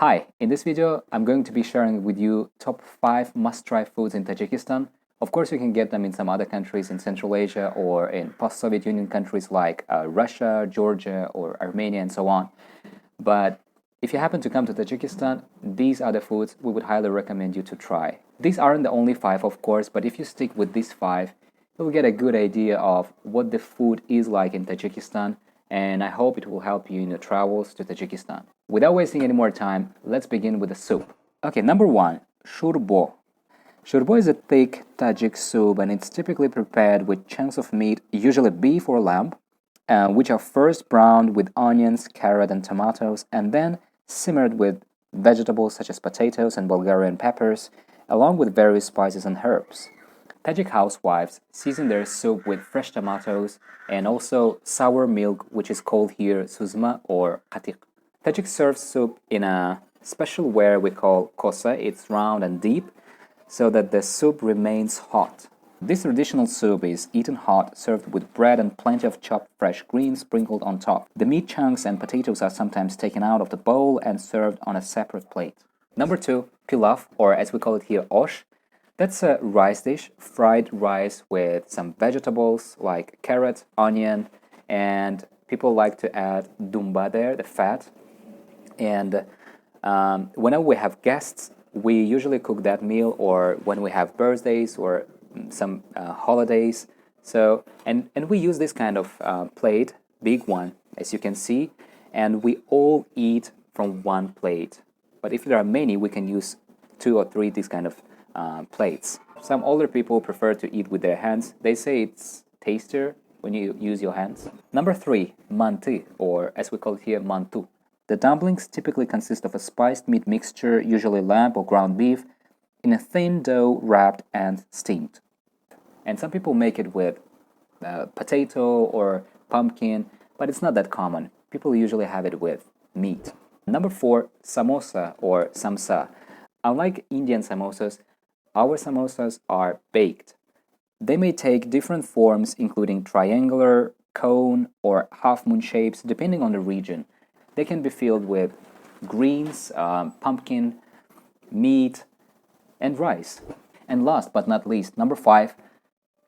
Hi, in this video, I'm going to be sharing with you top 5 must-try foods in Tajikistan. Of course, you can get them in some other countries in Central Asia or in post-Soviet Union countries like Russia, Georgia, or Armenia, and so on. But if you happen to come to Tajikistan, these are the foods we would highly recommend you to try. These aren't the only 5, of course, but if you stick with these 5, you'll get a good idea of what the food is like in Tajikistan, and I hope it will help you in your travels to Tajikistan. Without wasting any more time, let's begin with the soup. Okay, number 1, shurbo. Shurbo is a thick Tajik soup and it's typically prepared with chunks of meat, usually beef or lamb, which are first browned with onions, carrot, and tomatoes, and then simmered with vegetables such as potatoes and Bulgarian peppers, along with various spices and herbs. Tajik housewives season their soup with fresh tomatoes and also sour milk, which is called here suzma or qatik. Tajik serves soup in a special ware we call kosa. It's round and deep so that the soup remains hot. This traditional soup is eaten hot, served with bread and plenty of chopped fresh greens sprinkled on top. The meat chunks and potatoes are sometimes taken out of the bowl and served on a separate plate. Number 2, pilaf, or as we call it here, osh. That's a rice dish, fried rice with some vegetables like carrot, onion, and people like to add dumba there, the fat. And whenever we have guests, we usually cook that meal, or when we have birthdays or some holidays. So and we use this kind of plate, big one, as you can see, and we all eat from one plate. But if there are many, we can use 2 or 3 these kind of plates. Some older people prefer to eat with their hands. They say it's tastier when you use your hands. Number 3, manti, or as we call it here, mantu. The dumplings typically consist of a spiced meat mixture, usually lamb or ground beef, in a thin dough wrapped and steamed. And some people make it with potato or pumpkin, but it's not that common. People usually have it with meat. Number 4, samosa or samsa. Unlike Indian samosas, our samosas are baked. They may take different forms, including triangular, cone, or half-moon shapes, depending on the region. They can be filled with greens, pumpkin, meat, and rice. And last but not least, number 5,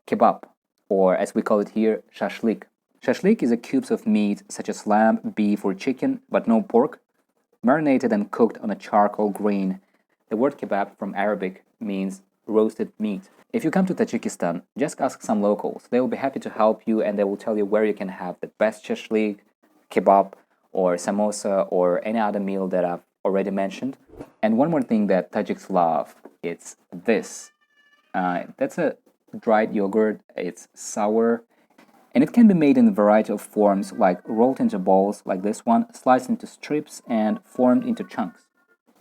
kebab, or as we call it here, shashlik. Shashlik is a cubes of meat such as lamb, beef, or chicken, but no pork, marinated and cooked on a charcoal grill. The word kebab from Arabic means roasted meat. If you come to Tajikistan, just ask some locals. They will be happy to help you and they will tell you where you can have the best shashlik, kebab, or samosa, or any other meal that I've already mentioned. And one more thing that Tajiks love, it's this. That's a dried yogurt. It's sour. And it can be made in a variety of forms, like rolled into balls like this one, sliced into strips, and formed into chunks.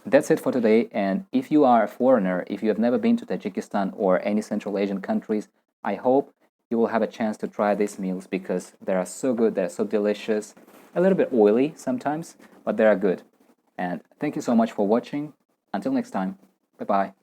That's it for today, and if you are a foreigner, if you have never been to Tajikistan or any Central Asian countries, I hope you will have a chance to try these meals because they are so good, they're so delicious, a little bit oily sometimes, but they are good. And thank you so much for watching. Until next time, bye-bye.